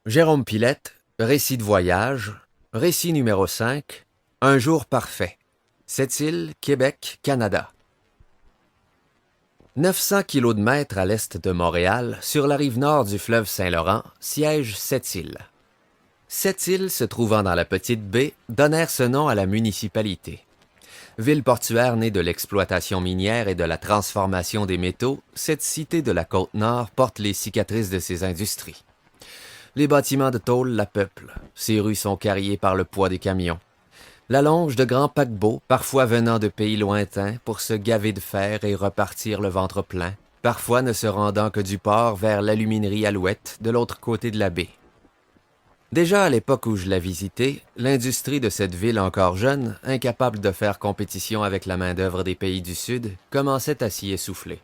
Jérôme Pilette, récit de voyage, récit numéro 5, Un jour parfait. Sept-Îles, Québec, Canada. 900 km à l'est de Montréal, sur la rive nord du fleuve Saint-Laurent, siège Sept-Îles. Sept-Îles, se trouvant dans la petite baie, donnèrent ce nom à la municipalité. Ville portuaire née de l'exploitation minière et de la transformation des métaux, cette cité de la Côte-Nord porte les cicatrices de ses industries. Les bâtiments de tôle la peuplent. Ses rues sont carriées par le poids des camions. La longe de grands paquebots, parfois venant de pays lointains pour se gaver de fer et repartir le ventre plein, parfois ne se rendant que du port vers l'aluminerie Alouette de l'autre côté de la baie. Déjà à l'époque où je la visitais, l'industrie de cette ville encore jeune, incapable de faire compétition avec la main-d'œuvre des pays du Sud, commençait à s'y essouffler.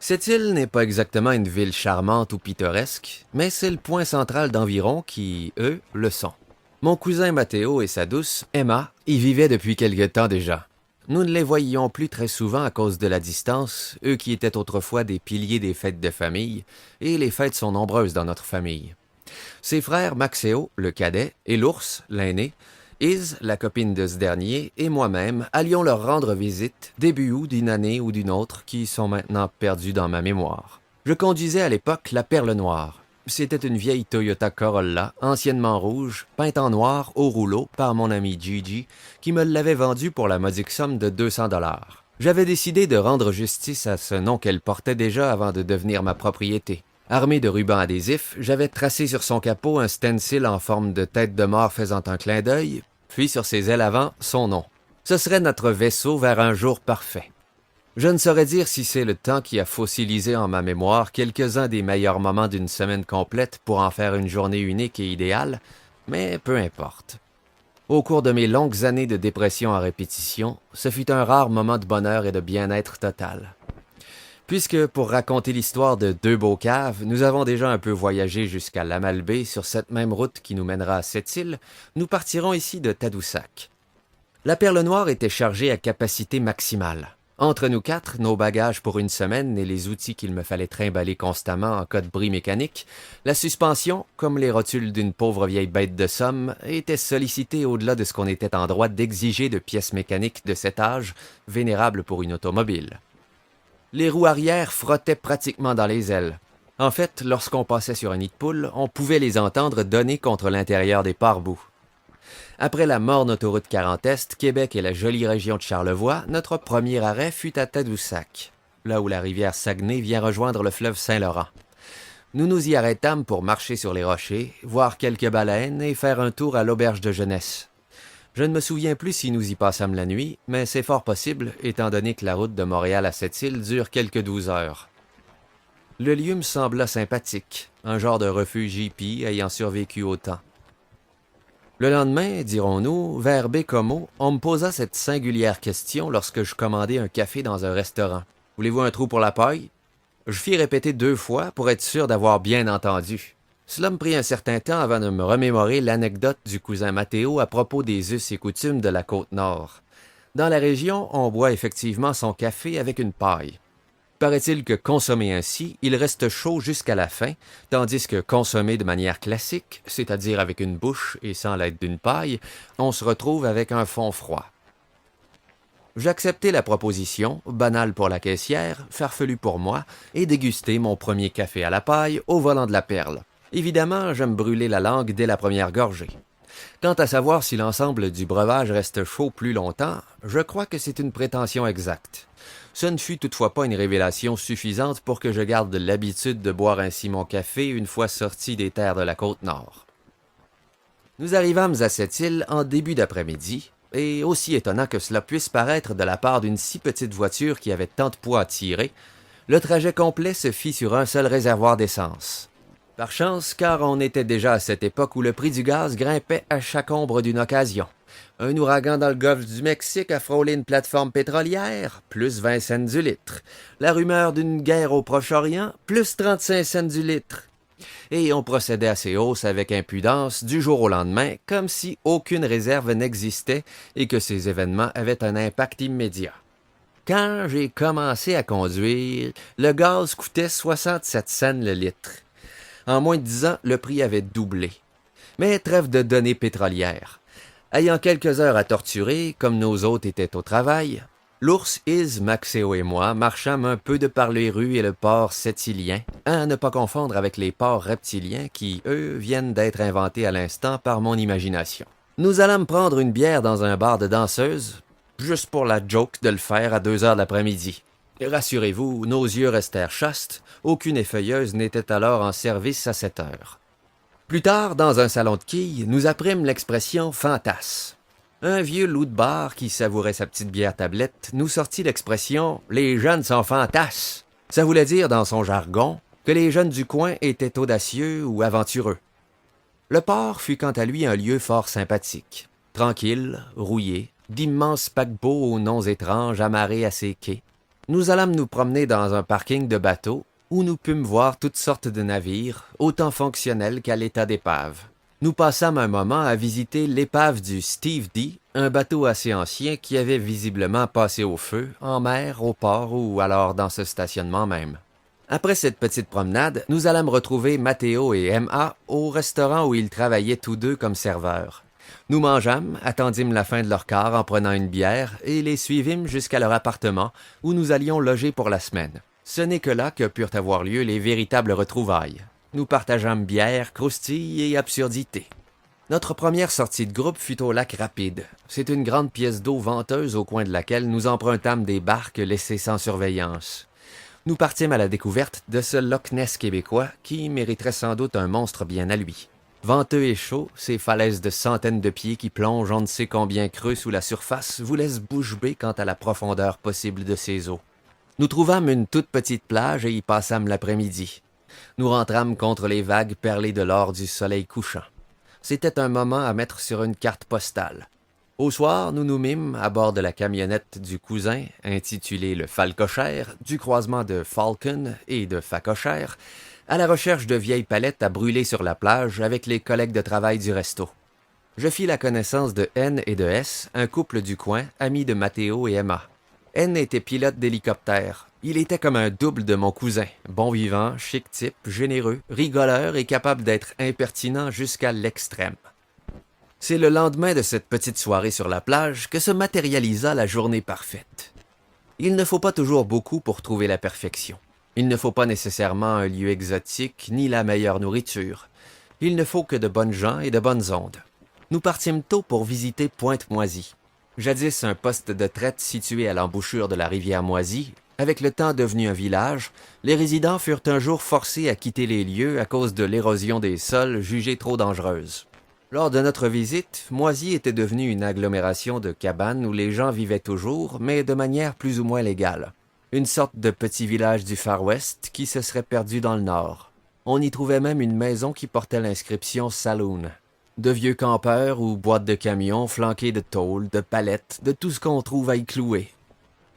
Cette île n'est pas exactement une ville charmante ou pittoresque, mais c'est le point central d'environ qui, eux, le sont. Mon cousin Mathéo et sa douce, Emma, y vivaient depuis quelque temps déjà. Nous ne les voyions plus très souvent à cause de la distance, eux qui étaient autrefois des piliers des fêtes de famille, et les fêtes sont nombreuses dans notre famille. Ses frères Maxéo, le cadet, et l'ours, l'aîné, Iz, la copine de ce dernier, et moi-même allions leur rendre visite début août d'une année ou d'une autre qui sont maintenant perdues dans ma mémoire. Je conduisais à l'époque la Perle Noire. C'était une vieille Toyota Corolla, anciennement rouge, peinte en noir au rouleau par mon ami Gigi, qui me l'avait vendue pour la modique somme de 200 $. J'avais décidé de rendre justice à ce nom qu'elle portait déjà avant de devenir ma propriété. Armé de rubans adhésifs, j'avais tracé sur son capot un stencil en forme de tête de mort faisant un clin d'œil, puis sur ses ailes avant, son nom. Ce serait notre vaisseau vers un jour parfait. Je ne saurais dire si c'est le temps qui a fossilisé en ma mémoire quelques-uns des meilleurs moments d'une semaine complète pour en faire une journée unique et idéale, mais peu importe. Au cours de mes longues années de dépression à répétition, ce fut un rare moment de bonheur et de bien-être total. Puisque, pour raconter l'histoire de deux beaux caves, nous avons déjà un peu voyagé jusqu'à Lamalbaie sur cette même route qui nous mènera à Sept-Îles, nous partirons ici de Tadoussac. La Perle Noire était chargée à capacité maximale. Entre nous quatre, nos bagages pour une semaine et les outils qu'il me fallait trimballer constamment en cas de bris mécanique, la suspension, comme les rotules d'une pauvre vieille bête de somme, était sollicitée au-delà de ce qu'on était en droit d'exiger de pièces mécaniques de cet âge, vénérable pour une automobile. Les roues arrière frottaient pratiquement dans les ailes. En fait, lorsqu'on passait sur un nid de poule, on pouvait les entendre donner contre l'intérieur des pare-boues. Après la morne autoroute 40 Est, Québec et la jolie région de Charlevoix, notre premier arrêt fut à Tadoussac, là où la rivière Saguenay vient rejoindre le fleuve Saint-Laurent. Nous nous y arrêtâmes pour marcher sur les rochers, voir quelques baleines et faire un tour à l'auberge de jeunesse. Je ne me souviens plus si nous y passâmes la nuit, mais c'est fort possible, étant donné que la route de Montréal à Sept-Îles dure quelques 12 heures. Le lieu me sembla sympathique, un genre de refuge hippie ayant survécu au temps. Le lendemain, dirons-nous, vers Bécomo, on me posa cette singulière question lorsque je commandai un café dans un restaurant. « Voulez-vous un trou pour la paille? » Je fis répéter 2 fois pour être sûr d'avoir bien entendu. Cela me prit un certain temps avant de me remémorer l'anecdote du cousin Mathéo à propos des us et coutumes de la Côte-Nord. Dans la région, on boit effectivement son café avec une paille. Paraît-il que consommé ainsi, il reste chaud jusqu'à la fin, tandis que consommé de manière classique, c'est-à-dire avec une bouche et sans l'aide d'une paille, on se retrouve avec un fond froid. J'acceptai la proposition, banale pour la caissière, farfelue pour moi, et dégustai mon premier café à la paille au volant de la Perle. Évidemment, je me brûlai la langue dès la première gorgée. Quant à savoir si l'ensemble du breuvage reste chaud plus longtemps, je crois que c'est une prétention exacte. Ce ne fut toutefois pas une révélation suffisante pour que je garde l'habitude de boire ainsi mon café une fois sorti des terres de la Côte-Nord. Nous arrivâmes à cette île en début d'après-midi, et aussi étonnant que cela puisse paraître de la part d'une si petite voiture qui avait tant de poids à tirer, le trajet complet se fit sur un seul réservoir d'essence. Par chance, car on était déjà à cette époque où le prix du gaz grimpait à chaque ombre d'une occasion. Un ouragan dans le golfe du Mexique a frôlé une plateforme pétrolière, plus 20 cents du litre. La rumeur d'une guerre au Proche-Orient, plus 35 cents du litre. Et on procédait à ces hausses avec impudence du jour au lendemain, comme si aucune réserve n'existait et que ces événements avaient un impact immédiat. Quand j'ai commencé à conduire, le gaz coûtait 67 cents le litre. En moins de 10 ans, le prix avait doublé. Mais trêve de données pétrolières. Ayant quelques heures à torturer, comme nos hôtes étaient au travail, l'ours, Iz, Maxéo et moi marchâmes un peu de par les rues et le port septilien, à ne pas confondre avec les ports reptiliens qui, eux, viennent d'être inventés à l'instant par mon imagination. Nous allâmes prendre une bière dans un bar de danseuses, juste pour la joke de le faire à 2 heures de l'après-midi. Rassurez-vous, nos yeux restèrent chastes, aucune effeuilleuse n'était alors en service à cette heure. Plus tard, dans un salon de quilles, nous apprîmes l'expression « fantasse ». Un vieux loup de bar qui savourait sa petite bière tablette nous sortit l'expression « les jeunes sont fantasses ». Ça voulait dire, dans son jargon, que les jeunes du coin étaient audacieux ou aventureux. Le port fut quant à lui un lieu fort sympathique. Tranquille, rouillé, d'immenses paquebots aux noms étranges amarrés à ses quais. Nous allâmes nous promener dans un parking de bateaux où nous pûmes voir toutes sortes de navires, autant fonctionnels qu'à l'état d'épave. Nous passâmes un moment à visiter l'épave du Steve D, un bateau assez ancien qui avait visiblement passé au feu, en mer, au port ou alors dans ce stationnement même. Après cette petite promenade, nous allâmes retrouver Matteo et M.A. au restaurant où ils travaillaient tous deux comme serveurs. Nous mangeâmes, attendîmes la fin de leur quart en prenant une bière et les suivîmes jusqu'à leur appartement où nous allions loger pour la semaine. Ce n'est que là que purent avoir lieu les véritables retrouvailles. Nous partageâmes bière, croustilles et absurdités. Notre première sortie de groupe fut au lac Rapide. C'est une grande pièce d'eau venteuse au coin de laquelle nous empruntâmes des barques laissées sans surveillance. Nous partîmes à la découverte de ce Loch Ness québécois qui mériterait sans doute un monstre bien à lui. Venteux et chaud, ces falaises de centaines de pieds qui plongent on ne sait combien creux sous la surface vous laissent bouche bée quant à la profondeur possible de ces eaux. Nous trouvâmes une toute petite plage et y passâmes l'après-midi. Nous rentrâmes contre les vagues perlées de l'or du soleil couchant. C'était un moment à mettre sur une carte postale. Au soir, nous nous mîmes à bord de la camionnette du cousin, intitulée le Falcochère, du croisement de Falcon et de Facochère, à la recherche de vieilles palettes à brûler sur la plage avec les collègues de travail du resto. Je fis la connaissance de N et de S, un couple du coin, amis de Matteo et Emma. N était pilote d'hélicoptère. Il était comme un double de mon cousin, bon vivant, chic type, généreux, rigoleur et capable d'être impertinent jusqu'à l'extrême. C'est le lendemain de cette petite soirée sur la plage que se matérialisa la journée parfaite. Il ne faut pas toujours beaucoup pour trouver la perfection. Il ne faut pas nécessairement un lieu exotique ni la meilleure nourriture. Il ne faut que de bonnes gens et de bonnes ondes. Nous partîmes tôt pour visiter Pointe-Moisy. Jadis un poste de traite situé à l'embouchure de la rivière Moisy, avec le temps devenu un village, les résidents furent un jour forcés à quitter les lieux à cause de l'érosion des sols jugée trop dangereuse. Lors de notre visite, Moisy était devenue une agglomération de cabanes où les gens vivaient toujours, mais de manière plus ou moins légale. Une sorte de petit village du Far West qui se serait perdu dans le nord. On y trouvait même une maison qui portait l'inscription « Saloon ». De vieux campeurs ou boîtes de camions flanquées de tôles, de palettes, de tout ce qu'on trouve à y clouer.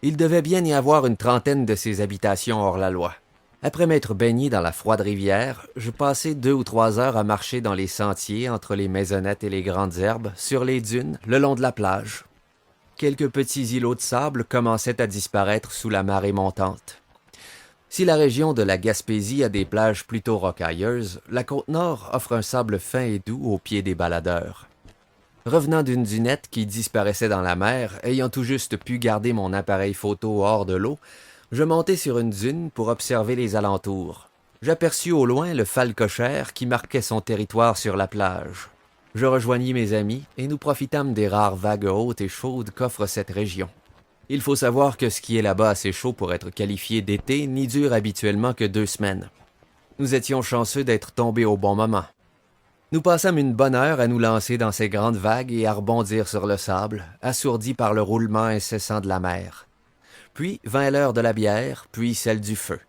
Il devait bien y avoir une trentaine de ces habitations hors la loi. Après m'être baigné dans la froide rivière, je passai 2 ou 3 heures à marcher dans les sentiers entre les maisonnettes et les grandes herbes, sur les dunes, le long de la plage. Quelques petits îlots de sable commençaient à disparaître sous la marée montante. Si la région de la Gaspésie a des plages plutôt rocailleuses, la Côte-Nord offre un sable fin et doux au pied des baladeurs. Revenant d'une dunette qui disparaissait dans la mer, ayant tout juste pu garder mon appareil photo hors de l'eau, je montai sur une dune pour observer les alentours. J'aperçus au loin le Falcochère qui marquait son territoire sur la plage. Je rejoignis mes amis et nous profitâmes des rares vagues hautes et chaudes qu'offre cette région. Il faut savoir que ce qui est là-bas assez chaud pour être qualifié d'été n'y dure habituellement que 2 semaines. Nous étions chanceux d'être tombés au bon moment. Nous passâmes une bonne heure à nous lancer dans ces grandes vagues et à rebondir sur le sable, assourdis par le roulement incessant de la mer. Puis vint l'heure de la bière, puis celle du feu.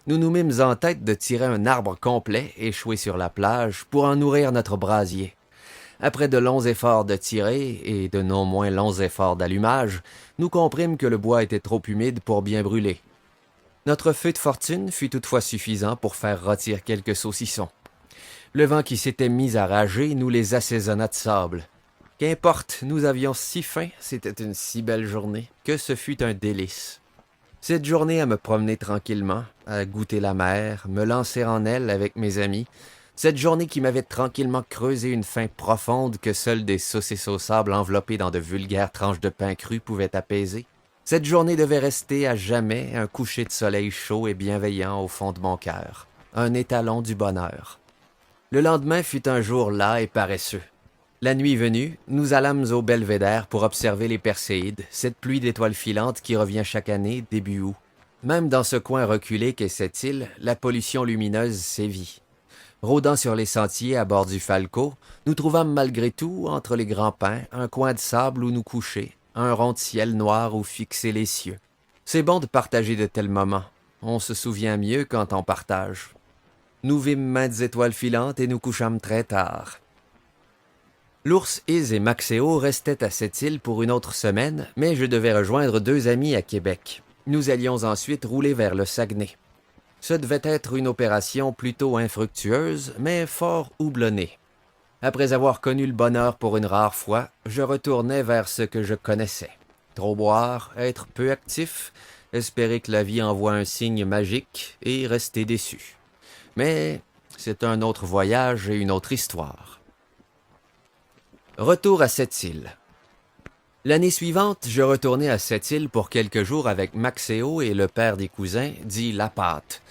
Nous nous mîmes en tête de tirer un arbre complet échoué sur la plage pour en nourrir notre brasier. Après de longs efforts de tirer et de non moins longs efforts d'allumage, nous comprîmes que le bois était trop humide pour bien brûler. Notre feu de fortune fut toutefois suffisant pour faire rôtir quelques saucissons. Le vent qui s'était mis à rager nous les assaisonna de sable. Qu'importe, nous avions si faim, c'était une si belle journée, que ce fut un délice. Cette journée à me promener tranquillement, à goûter la mer, me lancer en elle avec mes amis, cette journée qui m'avait tranquillement creusé une faim profonde que seules des saucisses au sable enveloppées dans de vulgaires tranches de pain cru pouvaient apaiser, cette journée devait rester à jamais un coucher de soleil chaud et bienveillant au fond de mon cœur, un étalon du bonheur. Le lendemain fut un jour las et paresseux. La nuit venue, nous allâmes au belvédère pour observer les Perséides, cette pluie d'étoiles filantes qui revient chaque année début août. Même dans ce coin reculé qu'est cette île, la pollution lumineuse sévit. Rôdant sur les sentiers à bord du Falco, nous trouvâmes malgré tout, entre les grands pins, un coin de sable où nous coucher, un rond de ciel noir où fixer les cieux. C'est bon de partager de tels moments. On se souvient mieux quand on partage. Nous vîmes maintes étoiles filantes et nous couchâmes très tard. L'ours, Iz et Maxéo restaient à cette île pour une autre semaine, mais je devais rejoindre 2 amis à Québec. Nous allions ensuite rouler vers le Saguenay. Ce devait être une opération plutôt infructueuse, mais fort houblonnée. Après avoir connu le bonheur pour une rare fois, je retournais vers ce que je connaissais. Trop boire, être peu actif, espérer que la vie envoie un signe magique et rester déçu. Mais c'est un autre voyage et une autre histoire. Retour à Sept-Îles. L'année suivante, je retournai à Sept-Îles pour quelques jours avec Maxéo et le père des cousins, dit Lapâte.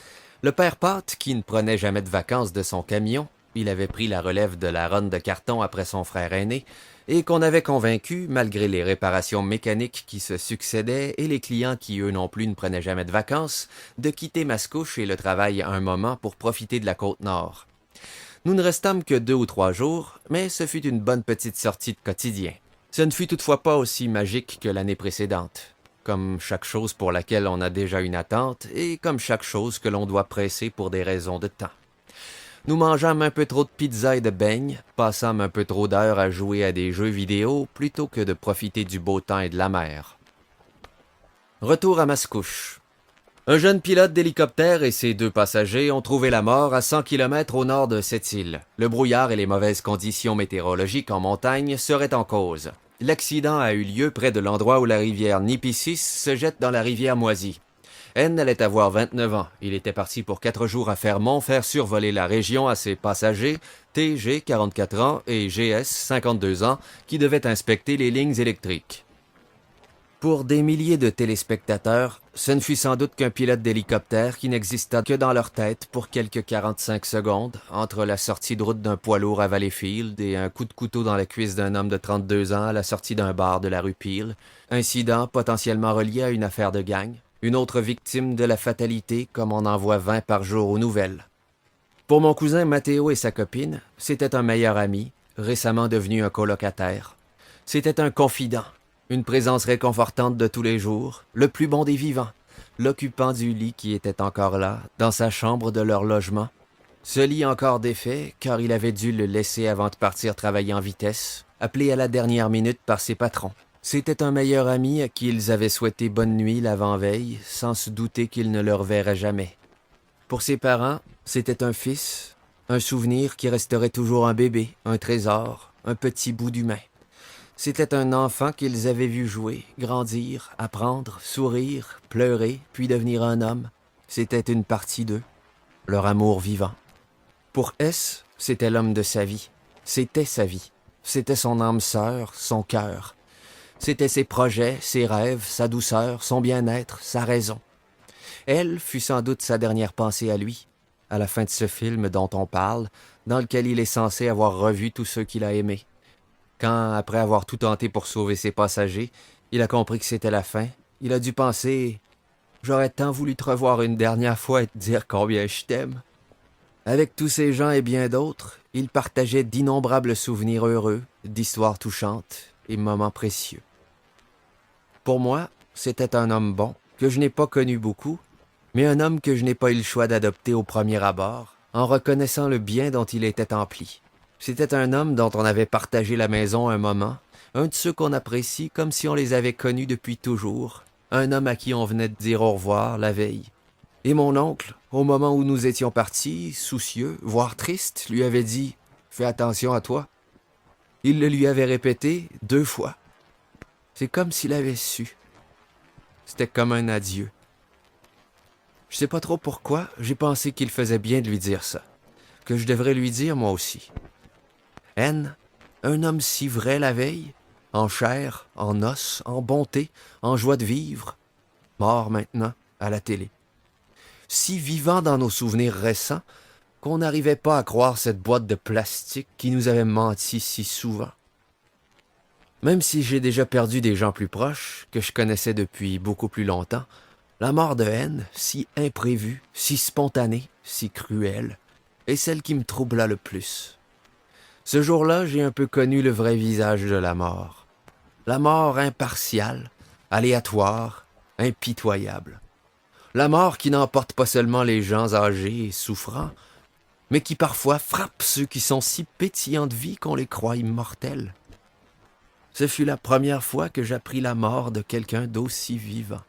Le père Pâte, qui ne prenait jamais de vacances de son camion, il avait pris la relève de la ronde de carton après son frère aîné, et qu'on avait convaincu, malgré les réparations mécaniques qui se succédaient et les clients qui eux non plus ne prenaient jamais de vacances, de quitter Mascouche et le travail un moment pour profiter de la Côte-Nord. Nous ne restâmes que 2 ou 3 jours, mais ce fut une bonne petite sortie de quotidien. Ce ne fut toutefois pas aussi magique que l'année précédente. Comme chaque chose pour laquelle on a déjà une attente, et comme chaque chose que l'on doit presser pour des raisons de temps. Nous mangeâmes un peu trop de pizza et de beignes, passâmes un peu trop d'heures à jouer à des jeux vidéo plutôt que de profiter du beau temps et de la mer. Retour à Mascouche. Un jeune pilote d'hélicoptère et ses 2 passagers ont trouvé la mort à 100 km au nord de cette île. Le brouillard et les mauvaises conditions météorologiques en montagne seraient en cause. L'accident a eu lieu près de l'endroit où la rivière Nipissis se jette dans la rivière Moisy. N allait avoir 29 ans. Il était parti pour 4 jours à Fermont faire survoler la région à ses passagers, TG, 44 ans, et GS, 52 ans, qui devaient inspecter les lignes électriques. Pour des milliers de téléspectateurs, ce ne fut sans doute qu'un pilote d'hélicoptère qui n'exista que dans leur tête pour quelques 45 secondes, entre la sortie de route d'un poids lourd à Valleyfield et un coup de couteau dans la cuisse d'un homme de 32 ans à la sortie d'un bar de la rue Peel, incident potentiellement relié à une affaire de gang, une autre victime de la fatalité comme on en voit 20 par jour aux nouvelles. Pour mon cousin Mathéo et sa copine, c'était un meilleur ami, récemment devenu un colocataire. C'était un confident. Une présence réconfortante de tous les jours, le plus bon des vivants, l'occupant du lit qui était encore là, dans sa chambre de leur logement. Ce lit encore défait, car il avait dû le laisser avant de partir travailler en vitesse, appelé à la dernière minute par ses patrons. C'était un meilleur ami à qui ils avaient souhaité bonne nuit l'avant-veille, sans se douter qu'il ne le reverrait jamais. Pour ses parents, c'était un fils, un souvenir qui resterait toujours un bébé, un trésor, un petit bout d'humain. C'était un enfant qu'ils avaient vu jouer, grandir, apprendre, sourire, pleurer, puis devenir un homme. C'était une partie d'eux, leur amour vivant. Pour S, c'était l'homme de sa vie. C'était sa vie. C'était son âme sœur, son cœur. C'était ses projets, ses rêves, sa douceur, son bien-être, sa raison. Elle fut sans doute sa dernière pensée à lui, à la fin de ce film dont on parle, dans lequel il est censé avoir revu tous ceux qu'il a aimés. Quand, après avoir tout tenté pour sauver ses passagers, il a compris que c'était la fin, il a dû penser « J'aurais tant voulu te revoir une dernière fois et te dire combien je t'aime. » Avec tous ces gens et bien d'autres, il partageait d'innombrables souvenirs heureux, d'histoires touchantes et moments précieux. Pour moi, c'était un homme bon, que je n'ai pas connu beaucoup, mais un homme que je n'ai pas eu le choix d'adopter au premier abord, en reconnaissant le bien dont il était empli. C'était un homme dont on avait partagé la maison un moment, un de ceux qu'on apprécie comme si on les avait connus depuis toujours, un homme à qui on venait de dire au revoir la veille. Et mon oncle, au moment où nous étions partis, soucieux, voire triste, lui avait dit « Fais attention à toi ». Il le lui avait répété 2 fois. C'est comme s'il avait su. C'était comme un adieu. Je sais pas trop pourquoi, j'ai pensé qu'il faisait bien de lui dire ça, que je devrais lui dire moi aussi. N, un homme si vrai la veille, en chair, en os, en bonté, en joie de vivre, mort maintenant, à la télé. Si vivant dans nos souvenirs récents, qu'on n'arrivait pas à croire cette boîte de plastique qui nous avait menti si souvent. Même si j'ai déjà perdu des gens plus proches, que je connaissais depuis beaucoup plus longtemps, la mort de N, si imprévue, si spontanée, si cruelle, est celle qui me troubla le plus. Ce jour-là, j'ai un peu connu le vrai visage de la mort. La mort impartiale, aléatoire, impitoyable. La mort qui n'emporte pas seulement les gens âgés et souffrants, mais qui parfois frappe ceux qui sont si pétillants de vie qu'on les croit immortels. Ce fut la première fois que j'appris la mort de quelqu'un d'aussi vivant.